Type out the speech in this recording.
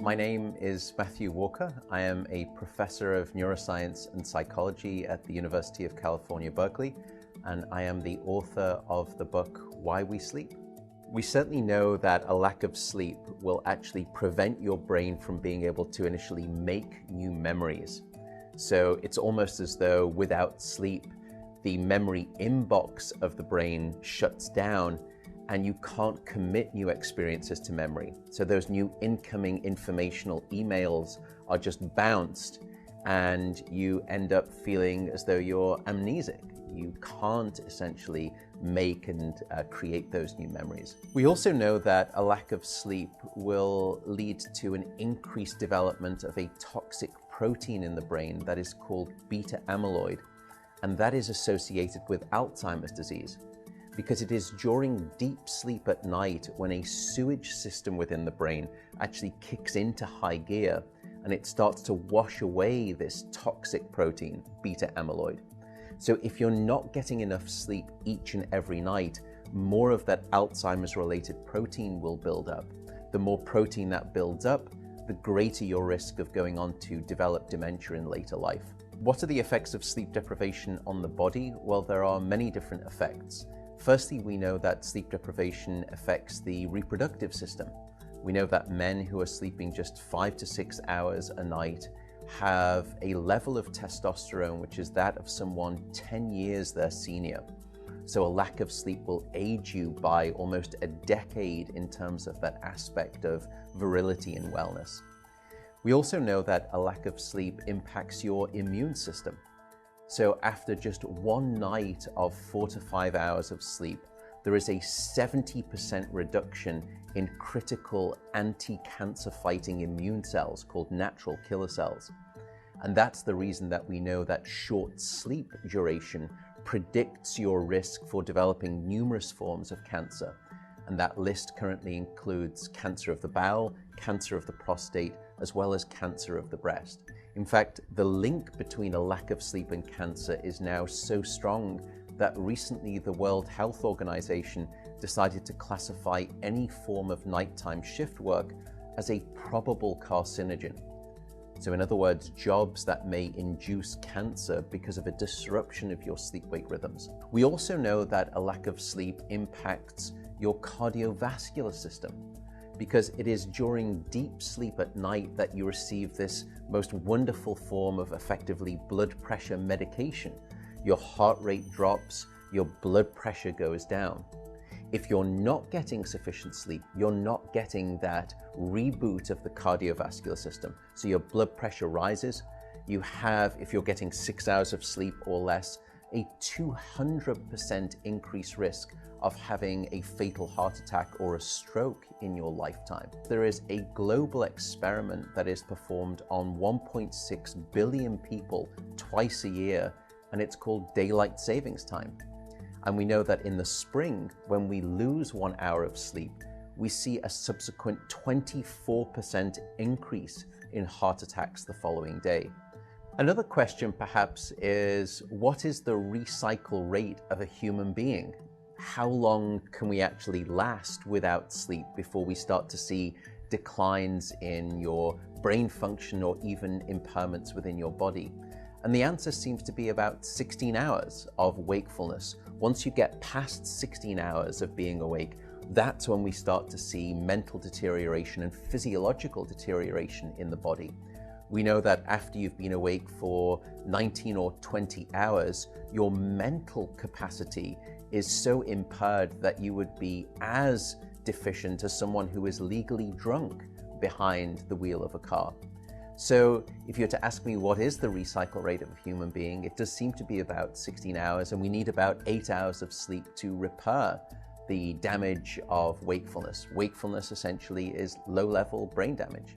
My name is Matthew Walker. I am a professor of neuroscience and psychology at the University of California, Berkeley, and I am the author of the book, Why We Sleep. We certainly know that a lack of sleep will actually prevent your brain from being able to initially make new memories. So it's almost as though without sleep, the memory inbox of the brain shuts down and you can't commit new experiences to memory. So those new incoming informational emails are just bounced and you end up feeling as though you're amnesic. You can't essentially make and create those new memories. We also know that a lack of sleep will lead to an increased development of a toxic protein in the brain that is called beta amyloid, and that is associated with Alzheimer's disease, because it is during deep sleep at night when a sewage system within the brain actually kicks into high gear and it starts to wash away this toxic protein, beta amyloid. So if you're not getting enough sleep each and every night, more of that Alzheimer's related protein will build up. The more protein that builds up, the greater your risk of going on to develop dementia in later life. What are the effects of sleep deprivation on the body? Well, there are many different effects. Firstly, we know that sleep deprivation affects the reproductive system. We know that men who are sleeping just 5 to 6 hours a night have a level of testosterone which is that of someone 10 years their senior. So a lack of sleep will age you by almost a decade in terms of that aspect of virility and wellness. We also know that a lack of sleep impacts your immune system. So after just one night of 4 to 5 hours of sleep, there is a 70% reduction in critical anti-cancer fighting immune cells called natural killer cells. And that's the reason that we know that short sleep duration predicts your risk for developing numerous forms of cancer. And that list currently includes cancer of the bowel, cancer of the prostate, as well as cancer of the breast. In fact, the link between a lack of sleep and cancer is now so strong that recently the World Health Organization decided to classify any form of nighttime shift work as a probable carcinogen. So in other words, jobs that may induce cancer because of a disruption of your sleep-wake rhythms. We also know that a lack of sleep impacts your cardiovascular system, because it is during deep sleep at night that you receive this most wonderful form of effectively blood pressure medication. Your heart rate drops, your blood pressure goes down. If you're not getting sufficient sleep, you're not getting that reboot of the cardiovascular system. So your blood pressure rises. You have, if you're getting 6 hours of sleep or less, a 200% increased risk of having a fatal heart attack or a stroke in your lifetime. There is a global experiment that is performed on 1.6 billion people twice a year, and it's called daylight savings time. And we know that in the spring, when we lose 1 hour of sleep, we see a subsequent 24% increase in heart attacks the following day. Another question perhaps is, what is the recycle rate of a human being? How long can we actually last without sleep before we start to see declines in your brain function or even impairments within your body? And the answer seems to be about 16 hours of wakefulness. Once you get past 16 hours of being awake, that's when we start to see mental deterioration and physiological deterioration in the body. We know that after you've been awake for 19 or 20 hours, your mental capacity is so impaired that you would be as deficient as someone who is legally drunk behind the wheel of a car. So if you were to ask me what is the recycle rate of a human being, it does seem to be about 16 hours, and we need about 8 hours of sleep to repair the damage of wakefulness. Wakefulness essentially is low-level brain damage.